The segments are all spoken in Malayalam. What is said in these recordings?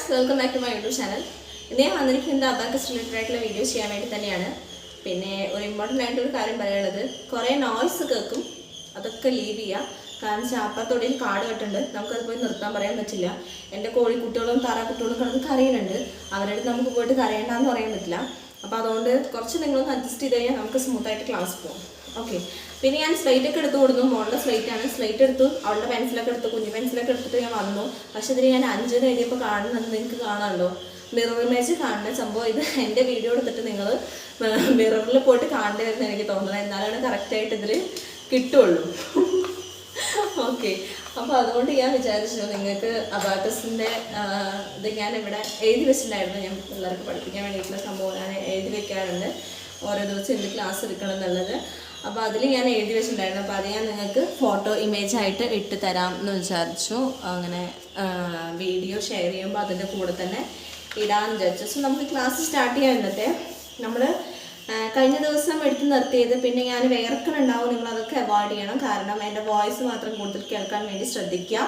Welcome back to my YouTube channel. ഇന്ന് ഞാൻ വന്നിരിക്കുന്നത് അബാക്കസ് റിലേറ്റഡ് ആയിട്ടുള്ള വീഡിയോ ചെയ്യാൻ വേണ്ടി തന്നെയാണ്. പിന്നെ ഒരു ഇമ്പോർട്ടൻ്റ് ആയിട്ടൊരു കാര്യം പറയാനുള്ളത്, കുറേ നോയ്സ് കേൾക്കും, അതൊക്കെ ലീവ് ചെയ്യുക. കാരണം ചാപ്പത്തോടെയും കാട് കെട്ടുണ്ട്, നമുക്കത് പോയി നിർത്താൻ പറയാൻ പറ്റില്ല. എൻ്റെ കോഴിക്കുട്ടികളും താറാക്കുട്ടികളും കിടന്ന് കരയുന്നുണ്ട്, അവരുടെ അടുത്ത് നമുക്ക് പോയിട്ട് കരയണ്ടെന്ന് പറയാൻ പറ്റില്ല. അപ്പോൾ അതുകൊണ്ട് കുറച്ച് നിങ്ങളൊന്ന് അഡ്ജസ്റ്റ് ചെയ്ത് കഴിഞ്ഞാൽ നമുക്ക് സ്മൂത്തായിട്ട് ക്ലാസ് പോകും. ഓക്കെ. പിന്നെ ഞാൻ സ്ലൈറ്റൊക്കെ എടുത്ത് കൊടുത്തു, മോളുടെ സ്ലൈറ്റാണ്. സ്ലൈറ്റ് എടുത്തു, അവളുടെ പെൻസിലൊക്കെ എടുത്തു, കുഞ്ഞു പെൻസിലൊക്കെ എടുത്തിട്ട് ഞാൻ വന്നു. പക്ഷെ ഇതിൽ ഞാൻ 5 എഴുതിയപ്പോൾ കാണുന്നത് നിങ്ങൾക്ക് കാണാമല്ലോ, മിറർ ഇമേജ് കാണുന്ന സംഭവം. ഇത് എൻ്റെ വീഡിയോ എടുത്തിട്ട് നിങ്ങൾ മിററിൽ പോയിട്ട് കാണേണ്ടി വരുന്ന എനിക്ക് തോന്നുന്നത്, എന്നാലാണ് കറക്റ്റായിട്ട് ഇതിൽ കിട്ടുള്ളൂ. ഓക്കെ. അപ്പോൾ അതുകൊണ്ട് ഞാൻ വിചാരിച്ചു നിങ്ങൾക്ക് അബാക്കസിൻ്റെ ഇത് ഞാൻ ഇവിടെ എഴുതി വെച്ചിട്ടുണ്ടായിരുന്നു. ഞാൻ പിള്ളേർക്ക് പഠിപ്പിക്കാൻ വേണ്ടിയിട്ടുള്ള സംഭവം ഞാൻ എഴുതി വെക്കാറുണ്ട്, ഓരോ ദിവസം എന്ത് ക്ലാസ് എടുക്കണം എന്നുള്ളത്. അപ്പോൾ അതിൽ ഞാൻ എഴുതി വെച്ചിട്ടുണ്ടായിരുന്നു. അപ്പോൾ അത് ഞാൻ നിങ്ങൾക്ക് ഫോട്ടോ ഇമേജ് ആയിട്ട് ഇട്ട് തരാം എന്ന് വിചാരിച്ചു. അങ്ങനെ വീഡിയോ ഷെയർ ചെയ്യുമ്പോൾ അതിൻ്റെ കൂടെ തന്നെ ഇടാമെന്ന് വിചാരിച്ചു. സോ നമുക്ക് ക്ലാസ് സ്റ്റാർട്ട് ചെയ്യാൻ ഇന്നത്തെ നമ്മൾ കഴിഞ്ഞ ദിവസം എടുത്ത് നിർത്തിയത്. പിന്നെ ഞാൻ വേർക്കുന്നുണ്ടാവും, നിങ്ങളതൊക്കെ അവോയ്ഡ് ചെയ്യണം. കാരണം എൻ്റെ വോയിസ് മാത്രം കൂടുതൽ കേൾക്കാൻ വേണ്ടി ശ്രദ്ധിക്കുക.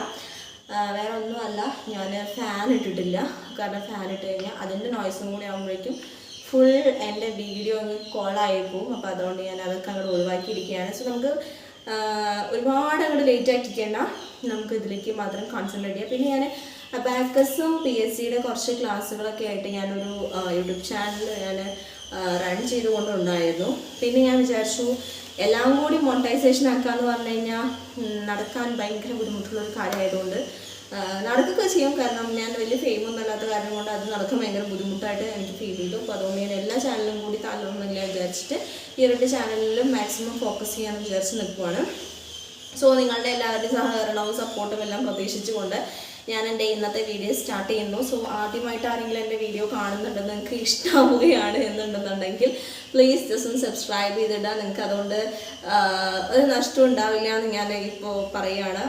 വേറെ ഒന്നുമല്ല, ഞാൻ ഫാൻ ഇട്ടിട്ടില്ല. കാരണം ഫാൻ ഇട്ട് കഴിഞ്ഞാൽ അതിൻ്റെ നോയ്സും കൂടി ആകുമ്പോഴേക്കും ഫുൾ എൻ്റെ വീഡിയോ അങ്ങ് കോളായി പോവും. അപ്പോൾ അതുകൊണ്ട് ഞാൻ അതൊക്കെ അങ്ങോട്ട് ഒഴിവാക്കിയിരിക്കുകയാണ്. സോ നമുക്ക് ഒരുപാട് അങ്ങോട്ട് ലേറ്റ് ആക്കിയിരിക്കേണ്ട, നമുക്ക് ഇതിലേക്ക് മാത്രം കോൺസെൻട്രേറ്റ് ചെയ്യാം. പിന്നെ ഞാൻ അബാക്കസും PSCയുടെ കുറച്ച് ക്ലാസ്സുകളൊക്കെ ആയിട്ട് ഞാനൊരു യൂട്യൂബ് ചാനൽ ഞാൻ റൺ ചെയ്തുകൊണ്ടുണ്ടായിരുന്നു. പിന്നെ ഞാൻ വിചാരിച്ചു എല്ലാം കൂടി മോണിറ്റൈസേഷൻ ആക്കാമെന്ന് പറഞ്ഞു കഴിഞ്ഞാൽ നടക്കാൻ ഭയങ്കര ബുദ്ധിമുട്ടുള്ളൊരു കാര്യമായതുകൊണ്ട് നടക്കുകയൊക്കെ ചെയ്യും. കാരണം ഞാൻ വലിയ ഫെയിമൊന്നും അല്ലാത്ത കാരണം കൊണ്ട് അത് നടക്കാൻ ഭയങ്കര ബുദ്ധിമുട്ടായിട്ട് എനിക്ക് ഫീൽ ചെയ്തു. അപ്പോൾ അതുകൊണ്ട് ഞാൻ എല്ലാ ചാനലും കൂടി താല്പര്യമില്ല വിചാരിച്ചിട്ട് ഈ 2 ചാനലിലും മാക്സിമം ഫോക്കസ് ചെയ്യാമെന്ന് വിചാരിച്ച് നിൽക്കുവാണ്. സോ നിങ്ങളുടെ എല്ലാവരുടെയും സഹകരണവും സപ്പോർട്ടും എല്ലാം പ്രതീക്ഷിച്ചുകൊണ്ട് ഞാൻ എൻ്റെ ഇന്നത്തെ വീഡിയോ സ്റ്റാർട്ട് ചെയ്യുന്നു. സോ ആദ്യമായിട്ട് ആരെങ്കിലും എൻ്റെ വീഡിയോ കാണുന്നുണ്ടെന്ന് നിങ്ങൾക്ക് ഇഷ്ടമാവുകയാണ് എന്നുണ്ടെന്നുണ്ടെങ്കിൽ പ്ലീസ് ജസ്റ്റ് ഒന്ന് സബ്സ്ക്രൈബ് ചെയ്തിടാം. നിങ്ങൾക്ക് അതുകൊണ്ട് ഒരു നഷ്ടം ഉണ്ടാവില്ല എന്ന് ഞാൻ ഇപ്പോൾ പറയുകയാണ്.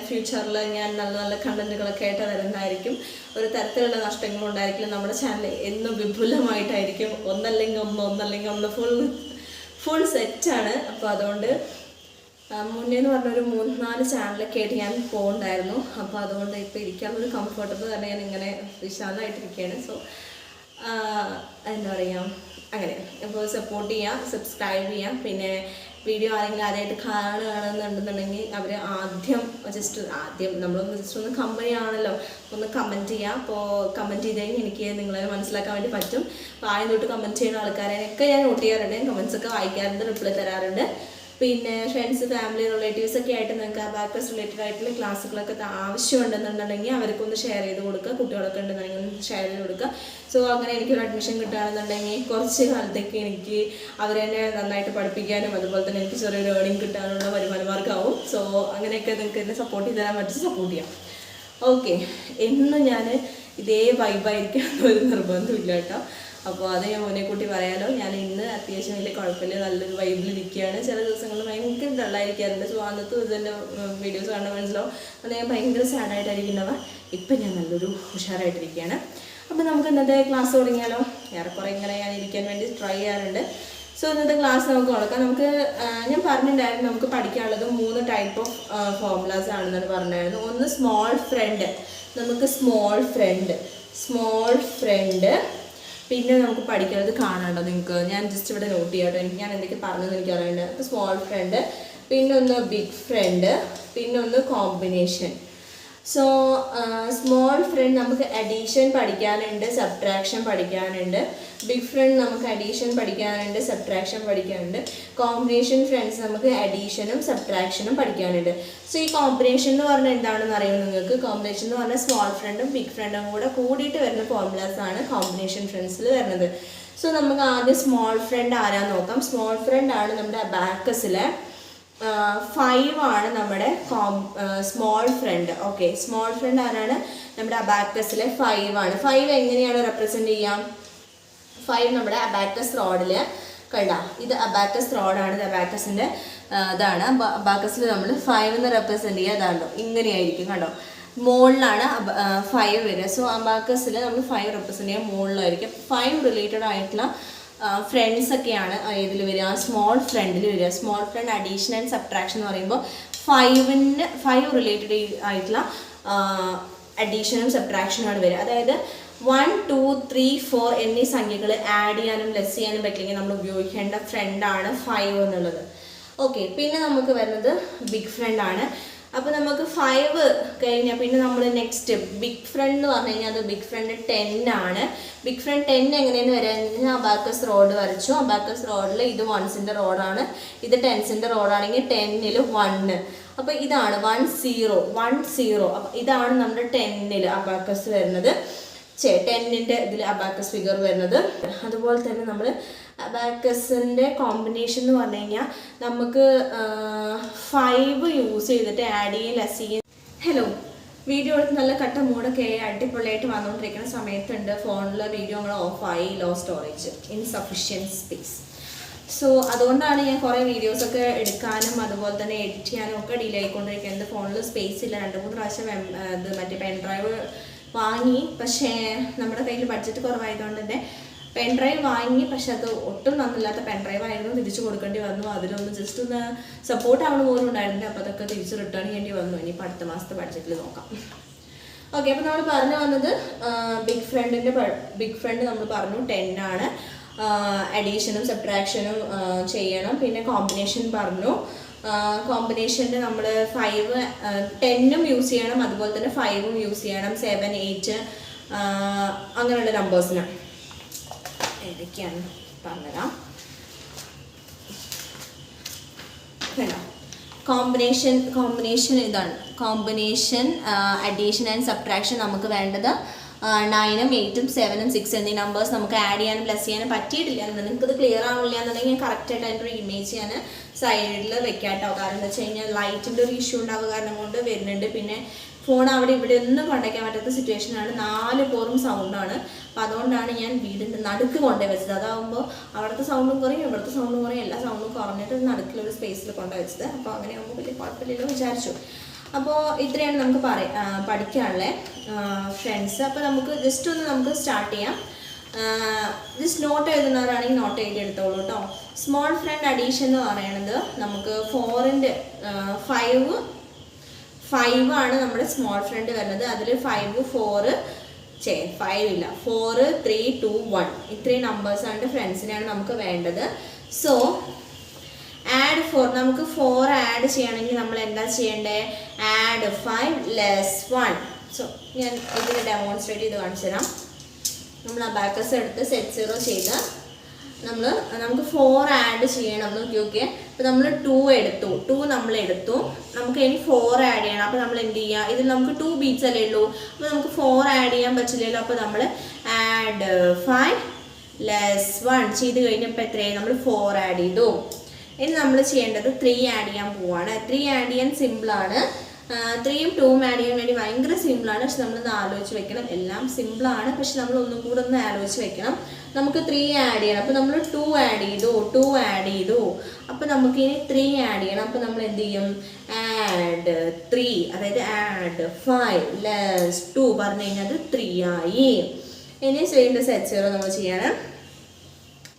ഫ്യൂച്ചറിൽ ഞാൻ നല്ല നല്ല കണ്ടൻറ്റുകളൊക്കെ ആയിട്ട് വരുന്നതായിരിക്കും. ഒരു തരത്തിലുള്ള നഷ്ടങ്ങളും ഉണ്ടായിരിക്കില്ല. നമ്മുടെ ചാനൽ എന്നും വിപുലമായിട്ടായിരിക്കും. ഒന്നല്ലെങ്കിൽ ഒന്ന് ഫുൾ സെറ്റാണ്. അപ്പോൾ അതുകൊണ്ട് മുന്നേന്ന് പറഞ്ഞൊരു 3-4 ചാനലൊക്കെ ആയിട്ട് ഞാൻ പോകുന്നുണ്ടായിരുന്നു. അപ്പോൾ അതുകൊണ്ട് ഇപ്പോൾ ഇരിക്കാനൊരു കംഫർട്ടബിൾ തന്നെ ഞാൻ ഇങ്ങനെ വിശാലമായിട്ടിരിക്കുകയാണ്. സോ എന്താ പറയുക, അങ്ങനെ. അപ്പോൾ സപ്പോർട്ട് ചെയ്യാം, സബ്സ്ക്രൈബ് ചെയ്യാം. പിന്നെ വീഡിയോ ആരെങ്കിലും ആദ്യമായിട്ട് കാണുകയാണെന്നുണ്ടെന്നുണ്ടെങ്കിൽ അവർ ആദ്യം നമ്മളൊന്ന് ജസ്റ്റ് ഒന്ന് കമ്പനി ആണല്ലോ, ഒന്ന് കമൻറ്റ് ചെയ്യാം. അപ്പോൾ കമൻറ്റ് ചെയ്ത് കഴിഞ്ഞാൽ എനിക്ക് നിങ്ങളെ മനസ്സിലാക്കാൻ വേണ്ടി പറ്റും. അപ്പോൾ ആദ്യം തൊട്ട് കമൻറ്റ് ചെയ്യുന്ന ആൾക്കാരെയൊക്കെ ഞാൻ നോട്ട് ചെയ്യാറുണ്ട്, കമൻസൊക്കെ വായിക്കാറുണ്ട്, റിപ്ലൈ തരാറുണ്ട്. പിന്നെ ഫ്രണ്ട്സ്, ഫാമിലി, റിലേറ്റീവ്സ് ഒക്കെ ആയിട്ട് നിങ്ങൾക്ക് അബാക്കസ് റിലേറ്റഡ് ആയിട്ടുള്ള ക്ലാസ്സുകളൊക്കെ ആവശ്യമുണ്ടെന്നുണ്ടെങ്കിൽ അവർക്കൊന്ന് ഷെയർ ചെയ്ത് കൊടുക്കുക. കുട്ടികളൊക്കെ ഉണ്ടെന്നുണ്ടെങ്കിൽ ഒന്ന് ഷെയർ ചെയ്ത് കൊടുക്കുക. സോ അങ്ങനെ എനിക്കൊരു അഡ്മിഷൻ കിട്ടുകയാണെന്നുണ്ടെങ്കിൽ കുറച്ച് കാലത്തേക്ക് എനിക്ക് അവരെന്നെ നന്നായിട്ട് പഠിപ്പിക്കാനും അതുപോലെ തന്നെ എനിക്ക് ചെറിയൊരു ഏർണിംഗ് കിട്ടാനുള്ള വരുമാന മാർഗ്ഗമാവും. സോ അങ്ങനെയൊക്കെ നിങ്ങൾക്ക് എന്നെ സപ്പോർട്ട് ചെയ്ത് തരാൻ പറ്റി സപ്പോർട്ട് ചെയ്യാം. ഓക്കെ. എന്നും ഞാൻ ഇതേ വൈബായിരിക്കണം എന്നൊരു നിർബന്ധമില്ല കേട്ടോ. അപ്പോൾ അത് ഞാൻ മോനെ കൂട്ടി പറയാലോ. ഞാൻ ഇന്ന് അത്യാവശ്യം വലിയ കുഴപ്പമില്ല, നല്ലൊരു വൈബിലിരിക്കുകയാണ്. ചില ദിവസങ്ങളിൽ ഭയങ്കര ഡള്ളായിരിക്കാറുണ്ട്. സോ അന്നത്തെ ഇതിൻ്റെ വീഡിയോസ് കാണാൻ മനസ്സിലാവും അത് ഞാൻ ഭയങ്കര സാഡായിട്ടായിരിക്കുന്നവ. ഇപ്പം ഞാൻ നല്ലൊരു ഉഷാറായിട്ടിരിക്കുകയാണ്. അപ്പോൾ നമുക്ക് ഇന്നത്തെ ക്ലാസ് തുടങ്ങിയാലോ. ഏറെക്കുറെ ഇങ്ങനെ ഞാൻ ഇരിക്കാൻ വേണ്ടി ട്രൈ ചെയ്യാറുണ്ട്. സോ ഇന്നത്തെ ക്ലാസ് നമുക്ക് തുടക്കാം. ഞാൻ പറഞ്ഞിട്ടുണ്ടായിരുന്നു നമുക്ക് പഠിക്കാനുള്ളത് 3 ടൈപ്പ് ഓഫ് ഫോർമുലാസ് ആണെന്നാണ് പറഞ്ഞായിരുന്നു. ഒന്ന് സ്മോൾ ഫ്രണ്ട്, നമുക്ക് സ്മോൾ ഫ്രണ്ട്. പിന്നെ നമുക്ക് പഠിക്കുന്നത് കാണാണ്ടോ നിങ്ങൾക്ക്, ഞാൻ ജസ്റ്റ് ഇവിടെ നോട്ട് ചെയ്യാട്ടോ. ഞാൻ എന്തൊക്കെ പറഞ്ഞതെന്ന് എനിക്ക് അറിയേണ്ടത്. അപ്പോൾ സ്മോൾ ഫ്രണ്ട്, പിന്നെ ഒന്ന് ബിഗ് ഫ്രണ്ട്, പിന്നെ ഒന്ന് കോമ്പിനേഷൻ. സോ സ്മോൾ ഫ്രണ്ട് നമുക്ക് അഡീഷൻ പഠിക്കാനുണ്ട്, സബ്ട്രാക്ഷൻ പഠിക്കാനുണ്ട്. ബിഗ് ഫ്രണ്ട് നമുക്ക് അഡീഷൻ പഠിക്കാനുണ്ട്, സബ്ട്രാക്ഷൻ പഠിക്കാനുണ്ട്. കോമ്പിനേഷൻ ഫ്രണ്ട്സ് നമുക്ക് അഡീഷനും സബ്ട്രാക്ഷനും പഠിക്കാനുണ്ട്. സോ ഈ കോമ്പിനേഷൻ എന്ന് പറഞ്ഞാൽ എന്താണെന്ന് അറിയാം നിങ്ങൾക്ക്. കോമ്പിനേഷൻ എന്ന് പറഞ്ഞാൽ സ്മോൾ ഫ്രണ്ടും ബിഗ് ഫ്രണ്ടും കൂടെ കൂടിയിട്ട് വരുന്ന ഫോർമുലാസ് ആണ് കോമ്പിനേഷൻ ഫ്രണ്ട്സിൽ വരുന്നത്. സോ നമുക്ക് ആദ്യം സ്മോൾ ഫ്രണ്ട് ആരാന്ന് നോക്കാം. സ്മോൾ ഫ്രണ്ട് ആണ് നമ്മുടെ അബാക്കസിലെ 5 ആണ് നമ്മുടെ small front. Okay. Small front ആരാണ്? നമ്മുടെ അബാക്കസിലെ 5 ആണ്. 5 എങ്ങനെയാണ് റെപ്രസെൻറ്റ് ചെയ്യാം? 5 നമ്മുടെ അബാക്കസ് റോഡിൽ കണ്ട, ഇത് അബാക്കസ് റോഡാണ്. ഇത് അബാക്കസിൻ്റെ ഇതാണ്. അബാക്കസിൽ നമ്മൾ 5 എന്ന് റെപ്രസെൻറ്റ് ചെയ്യുക. അതാണല്ലോ, ഇങ്ങനെയായിരിക്കും കണ്ടോ, മുകളിലാണ് 5 വരിക. സോ അബാക്കസിൽ നമ്മൾ 5 റെപ്രസെൻറ്റ് ചെയ്യാൻ മുകളിലായിരിക്കും. 5 റിലേറ്റഡ് ആയിട്ടുള്ള ഫ്രണ്ട്സ് ഒക്കെയാണ് ഇതിൽ വരിക, സ്മോൾ ഫ്രണ്ടിൽ വരിക. Small friend addition and subtraction എന്ന് പറയുമ്പോൾ 5 റിലേറ്റഡ് ആയിട്ടുള്ള അഡീഷനും സബ്ട്രാക്ഷനുമാണ് വരിക. അതായത് 1, 2, 3, 4 എന്നീ സംഖ്യകൾ ആഡ് ചെയ്യാനും ലെസ് ചെയ്യാനും പറ്റില്ലെങ്കിൽ നമ്മൾ ഉപയോഗിക്കേണ്ട ഫ്രണ്ടാണ് 5 എന്നുള്ളത്. ഓക്കെ, പിന്നെ നമുക്ക് വരുന്നത് ബിഗ് ഫ്രണ്ടാണ്. അപ്പോൾ നമുക്ക് 5 കഴിഞ്ഞാൽ പിന്നെ നമ്മൾ നെക്സ്റ്റ് ബിഗ് ഫ്രണ്ട് എന്ന് പറഞ്ഞു കഴിഞ്ഞാൽ അത് ബിഗ് ഫ്രണ്ട് 10 ആണ്. ബിഗ് ഫ്രണ്ട് 10 എങ്ങനെയെന്ന് വരാൻ അബാക്കസ് റോഡ് വരച്ചു. അബാക്കസ് റോഡിൽ ഇത് 1s റോഡാണ്, ഇത് 10s റോഡാണെങ്കിൽ 10ൽ 1. അപ്പോൾ ഇതാണ് 1 0 1 0. അപ്പോൾ ഇതാണ് നമ്മുടെ 10ൽ അബാക്കസ് വരുന്നത്, 10ൻ്റെ ഇതിൽ അബാക്കസ് ഫിഗർ വരുന്നത്. അതുപോലെ തന്നെ നമ്മൾ അബാക്കസിൻ്റെ കോമ്പിനേഷൻ എന്ന് പറഞ്ഞു കഴിഞ്ഞാൽ നമുക്ക് 5 യൂസ് ചെയ്തിട്ട് ആഡ് ചെയ്യും ലെസ് ചെയ്യും. ഹലോ, വീഡിയോ എടുത്ത് നല്ല കട്ട മൂടൊക്കെ അടിപൊളിയായിട്ട് വന്നുകൊണ്ടിരിക്കുന്ന സമയത്തുണ്ട് ഫോണിലെ വീഡിയോ നമ്മൾ ഓഫായി, low storage, insufficient space. So അതുകൊണ്ടാണ് ഞാൻ കുറേ വീഡിയോസൊക്കെ എടുക്കാനും അതുപോലെ തന്നെ എഡിറ്റ് ചെയ്യാനും ഒക്കെ ഡിലേ ആയിക്കൊണ്ടിരിക്കുന്നത്. ഫോണിൽ സ്പേസ് ഇല്ല. 2-3 പ്രാവശ്യം ഇത് മറ്റേ പെൻ ഡ്രൈവ് വാങ്ങി, പക്ഷേ നമ്മുടെ കയ്യിൽ ബഡ്ജറ്റ് കുറവായതുകൊണ്ട് തന്നെ പെൻ ഡ്രൈവ് വാങ്ങി, പക്ഷെ അത് ഒട്ടും നന്നില്ലാത്ത പെൻ ഡ്രൈവ് ആയിരുന്നു, തിരിച്ചു കൊടുക്കേണ്ടി വന്നു. അതിലൊന്ന് ജസ്റ്റ് ഒന്ന് സപ്പോർട്ട് ആവുന്ന പോലും ഉണ്ടായിരുന്നില്ല. അപ്പോൾ അതൊക്കെ തിരിച്ച് റിട്ടേൺ ചെയ്യേണ്ടി വന്നു. ഇനിയിപ്പോൾ അടുത്ത മാസത്തെ ബഡ്ജറ്റിൽ നോക്കാം. ഓക്കെ, അപ്പോൾ നമ്മൾ പറഞ്ഞു വന്നത് ബിഗ് ഫ്രണ്ട് നമ്മൾ പറഞ്ഞു 10 ആണ്. അഡീഷനും സബ്ട്രാക്ഷനും ചെയ്യണം. പിന്നെ കോമ്പിനേഷൻ പറഞ്ഞു. കോമ്പിനേഷൻ്റെ നമ്മൾ 5 10ഉം യൂസ് ചെയ്യണം, അതുപോലെ തന്നെ 5ഉം യൂസ് ചെയ്യണം. 7, 8 അങ്ങനെയുള്ള നമ്പേഴ്സിന് ഏതൊക്കെയാണ് പറഞ്ഞുതരാം. കേട്ടോ, കോമ്പിനേഷൻ ഇതാണ്. കോമ്പിനേഷൻ, അഡീഷൻ ആൻഡ് സബ്ട്രാക്ഷൻ നമുക്ക് വേണ്ടത് 9ഉം 8ഉം 7ഉം 6 എന്നീ നമ്പേഴ്സ് നമുക്ക് ആഡ് ചെയ്യാനും പ്ലസ് ചെയ്യാനും പറ്റിയിട്ടില്ല. നിങ്ങൾക്കത് ക്ലിയർ ആവില്ല എന്നുണ്ടെങ്കിൽ കറക്റ്റായിട്ട് അതിൻ്റെ ഒരു ഇമേജ് ഞാൻ സൈഡിൽ വെക്കാട്ടോ. കാരണം എന്താ വെച്ച് കഴിഞ്ഞാൽ ലൈറ്റിൻ്റെ ഒരു ഇഷ്യൂ ഉണ്ടാവുക കാരണം കൊണ്ട് വരുന്നുണ്ട്. പിന്നെ ഫോൺ അവിടെ ഇവിടെ ഒന്നും കൊണ്ടുവയ്ക്കാൻ പറ്റാത്ത സിറ്റുവേഷനാണ്. 4 പോറും സൗണ്ടാണ്. അപ്പം അതുകൊണ്ടാണ് ഞാൻ വീടിൻ്റെ നടുക്ക് കൊണ്ടുപോയി വെച്ചത്. അതാകുമ്പോൾ അവിടുത്തെ സൗണ്ടും കുറയും, ഇവിടുത്തെ സൗണ്ടും കുറയും, എല്ലാ സൗണ്ടും കുറഞ്ഞിട്ട് നടുക്കിലൊരു സ്പേസിൽ കൊണ്ടുപോയി വെച്ചത്. അപ്പോൾ അങ്ങനെ ആകുമ്പോൾ വലിയ കുഴപ്പമില്ലല്ലോ വിചാരിച്ചു. അപ്പോൾ ഇത്രയാണ് നമുക്ക് പഠിക്കാനുള്ള ഫ്രണ്ട്സ്. അപ്പോൾ നമുക്ക് ജസ്റ്റ് ഒന്ന് നമുക്ക് സ്റ്റാർട്ട് ചെയ്യാം. ജസ്റ്റ് നോട്ട് എഴുതുന്നവരാണെങ്കിൽ നോട്ട് എഴുതി എടുത്തോളൂ കേട്ടോ. സ്മോൾ ഫ്രണ്ട് അഡീഷൻ എന്ന് പറയുന്നത് നമുക്ക് 4ൻ്റെ 5 ആണ് നമ്മുടെ സ്മോൾ ഫ്രണ്ട് വരുന്നത്. അതിൽ 5, 4 5 ഇല്ല, 4, 3, 2, 1 ഇത്രയും നമ്പേഴ്സാണ് ഫ്രണ്ട്സിനാണ് നമുക്ക് വേണ്ടത്. സോ ആഡ് 4, നമുക്ക് 4 ആഡ് ചെയ്യണമെങ്കിൽ നമ്മൾ എന്താ ചെയ്യേണ്ടത്? Add 5 less 1. സോ ഞാൻ ഇതിന് ഡെമോൺസ്ട്രേറ്റ് ചെയ്ത് കാണിച്ചു തരാം. നമ്മൾ അബാക്കസ് എടുത്ത് സെറ്റ് 0 ചെയ്ത് നമുക്ക് 4 ആഡ് ചെയ്യണം. നോക്കി ഓക്കെ, അപ്പോൾ നമ്മൾ 2 നമ്മൾ എടുത്തു. നമുക്ക് ഇനി 4 ആഡ് ചെയ്യണം. അപ്പോൾ നമ്മൾ എന്ത് ചെയ്യുക? ഇതിൽ നമുക്ക് 2 ബീറ്റ്സ് അല്ലേ ഉള്ളൂ. അപ്പോൾ നമുക്ക് 4 ആഡ് ചെയ്യാൻ പറ്റില്ലല്ലോ. അപ്പോൾ നമ്മൾ ആഡ് 5 ലെസ് 1 ചെയ്ത് കഴിഞ്ഞപ്പോൾ എത്രയായി? നമ്മൾ 4 ആഡ് ചെയ്തു. ഇനി നമ്മൾ ചെയ്യേണ്ടത് 3 ആഡ് ചെയ്യാൻ പോവാണ്. 3 ആഡ് ചെയ്യാൻ സിമ്പിളാണ്. 3ഉം 2ഉം ആഡ് ചെയ്യാൻ വേണ്ടി ഭയങ്കര സിമ്പിളാണ്. പക്ഷെ നമ്മളൊന്ന് ആലോചിച്ച് വെക്കണം. എല്ലാം സിമ്പിളാണ്, പക്ഷെ നമ്മൾ ഒന്നും കൂടെ ഒന്ന് ആലോചിച്ച് വെക്കണം. നമുക്ക് 3 ആഡ് ചെയ്യണം. അപ്പോൾ നമ്മൾ 2 ആഡ് ചെയ്തു. അപ്പോൾ നമുക്ക് ഇനി 3 ആഡ് ചെയ്യണം. അപ്പോൾ നമ്മൾ എന്ത് ചെയ്യും? ആഡ് 3, അതായത് ആഡ് 5 ലെസ് 2 പറഞ്ഞു കഴിഞ്ഞാൽ അത് 3 ആയി. ഇനി ചെയ്യേണ്ട സെറ്റ് 0 നമ്മൾ ചെയ്യണം.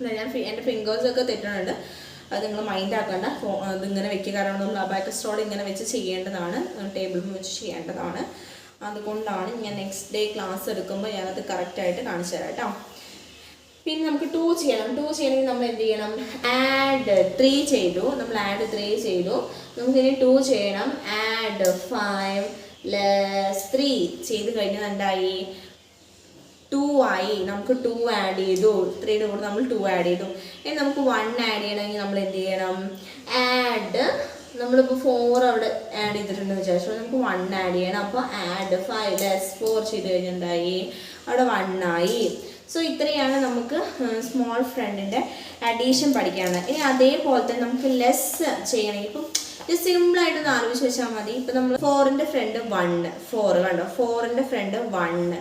ഞാൻ എൻ്റെ ഫിംഗേഴ്സൊക്കെ തെറ്റുന്നുണ്ട്, അത് നിങ്ങൾ മൈൻഡ് ആക്കണ്ട. ഇതിങ്ങനെ വെക്കുക, കാരണം നമ്മൾ അബാക്കസ് റോഡ് ഇങ്ങനെ വെച്ച് ചെയ്യേണ്ടതാണ്, ടേബിളിൽ വെച്ച് ചെയ്യേണ്ടതാണ്. അതുകൊണ്ടാണ് ഞാൻ നെക്സ്റ്റ് ഡേ ക്ലാസ് എടുക്കുമ്പോൾ ഞാനത് കറക്റ്റായിട്ട് കാണിച്ചു തരാം കേട്ടോ. പിന്നെ നമുക്ക് 2 ചെയ്യണം. 2 ചെയ്യണമെങ്കിൽ നമ്മൾ എന്ത് ചെയ്യണം? ആഡ് 3 ചെയ്തു. നമ്മൾ ആഡ് 3 ചെയ്തു. നമുക്കിനി 2 ചെയ്യണം. ആഡ് 5 ലെസ് 3 ചെയ്ത് കഴിഞ്ഞാൽ എന്തായി? 2 ആയി. നമുക്ക് 2 ആഡ് ചെയ്തു. 3യുടെ കൂടെ നമ്മൾ 2 ആഡ് ചെയ്തു. ഇനി നമുക്ക് 1 ആഡ് ചെയ്യണമെങ്കിൽ നമ്മൾ എന്ത് ചെയ്യണം? ആഡ്, നമ്മളിപ്പോൾ 4 അവിടെ ആഡ് ചെയ്തിട്ടുണ്ടെന്ന് വിചാരിച്ചു, നമുക്ക് 1 ആഡ് ചെയ്യണം. അപ്പോൾ ആഡ് 5 ലെസ് 4 ചെയ്ത് കഴിഞ്ഞാൽ എന്തായി? അവിടെ 1 ആയി. സോ ഇത്രയാണ് നമുക്ക് സ്മോൾ ഫ്രണ്ടിൻ്റെ അഡീഷൻ പഠിക്കാനുള്ളത്. ഇനി അതേപോലെ തന്നെ നമുക്ക് ലെസ് ചെയ്യണമെങ്കിൽ ഇപ്പം ഇത് സിമ്പിളായിട്ടൊന്ന് ആലോചിച്ച് വെച്ചാൽ മതി. ഇപ്പം നമ്മൾ 4ൻ്റെ ഫ്രണ്ട് 1, 4 കണ്ടോ? 4ൻ്റെ ഫ്രണ്ട് 1,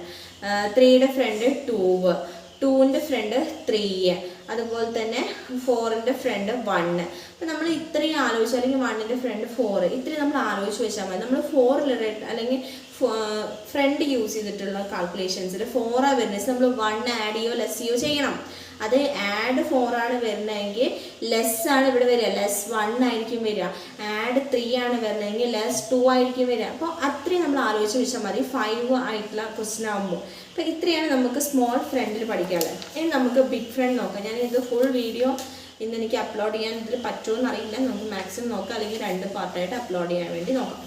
3യുടെ ഫ്രണ്ട് 2, 2ൻ്റെ ഫ്രണ്ട് 3, അതുപോലെ തന്നെ 4ൻ്റെ ഫ്രണ്ട് 1. അപ്പം നമ്മൾ ഇത്രയും ആലോചിച്ച്, അല്ലെങ്കിൽ 1ൻ്റെ ഫ്രണ്ട് 4, ഇത്രയും നമ്മൾ ആലോചിച്ച് വെച്ചാൽ മതി. നമ്മൾ 4 അല്ലെങ്കിൽ ഫ്രണ്ട് യൂസ് ചെയ്തിട്ടുള്ള കാൽക്കുലേഷൻസിൽ 4 വരുന്നത് നമ്മൾ 1 ആഡ് ചെയ്യോ ലെസ് ചെയ്യോ ചെയ്യണം. അത് ആഡ് 4 ആണ് വരുന്നതെങ്കിൽ ലെസ് ആണ് ഇവിടെ വരിക, -1 ആയിരിക്കും വരിക. ആഡ് 3 ആണ് വരുന്നതെങ്കിൽ -2 ആയിരിക്കും വരിക. അപ്പോൾ അത്രയും നമ്മൾ ആലോചിച്ച് വെച്ചാൽ മതി 5 ആയിട്ടുള്ള ക്വസ്റ്റ്യൻ ആകുമ്പോൾ. അപ്പോൾ ഇത്രയാണ് നമുക്ക് സ്മോൾ ഫ്രണ്ടിൽ പഠിക്കാനുള്ളത്. ഇനി നമുക്ക് ബിഗ് ഫ്രണ്ട് നോക്കാം. ഞാൻ ഇത് ഫുൾ വീഡിയോ ഇന്ന് എനിക്ക് അപ്ലോഡ് ചെയ്യാൻ ഇതിൽ പറ്റുമോ എന്നറിയില്ല. നമുക്ക് മാക്സിമം നോക്കാം, അല്ലെങ്കിൽ 2 പാർട്ടായിട്ട് അപ്ലോഡ് ചെയ്യാൻ വേണ്ടി നോക്കാം.